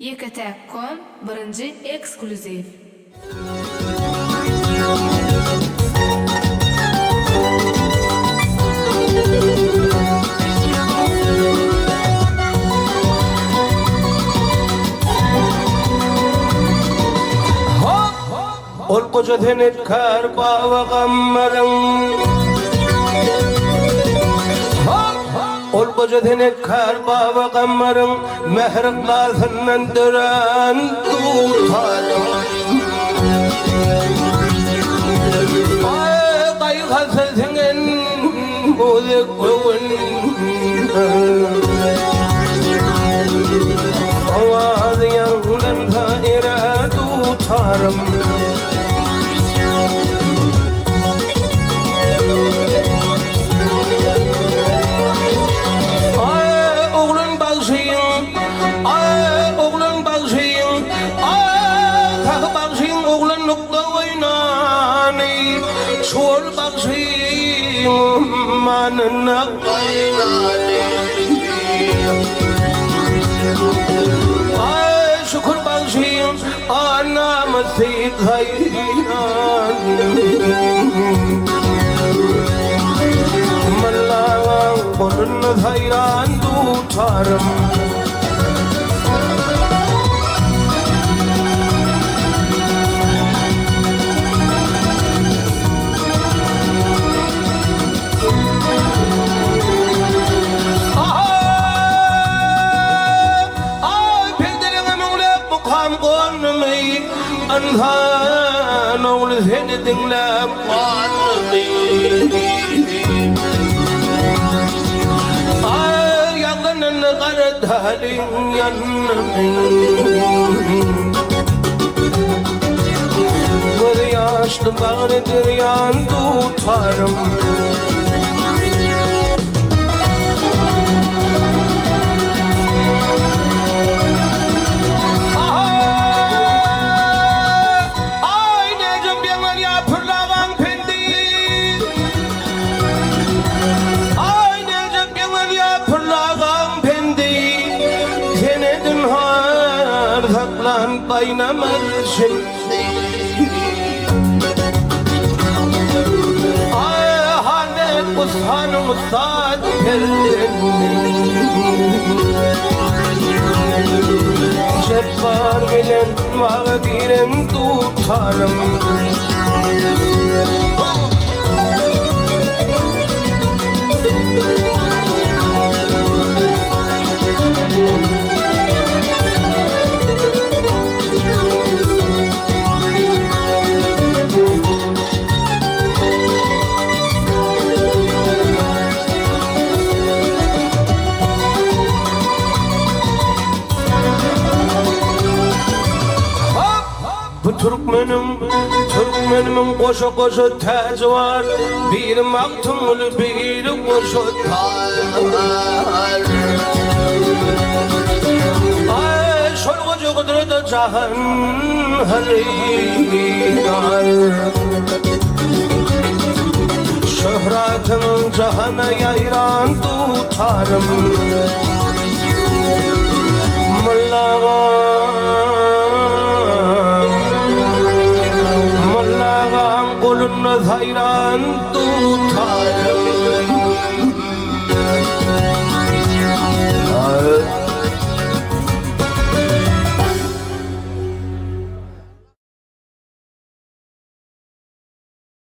YKT.com birinci ekskluziv. Ol koca denet kar bağı gammarım. Ol koca denet kar bağı gammarım. Mehriklasından dören tutarım. Ay kayık sesinin müzik koyun. Avaz yandan daire tutarım. Şol bakşıyım manına ay şükür bakşıyım anamı seyhayran malağın kolunu hayran tutarım. Anh ول hết tình làm con mình ai yang nan qarat halin yan bu yaşlı bağrıdır yan tutarım. Baynamalsın ay halet ushanım saat geldin şefar bilen mağdirim tutarım. Türkmenimin koşa koşa tacı var. Bir maktumlu bir koşa tar. Ay şol koca kudreti cahan halidar. Şöhretin cahana yayran tutarım. Mullağa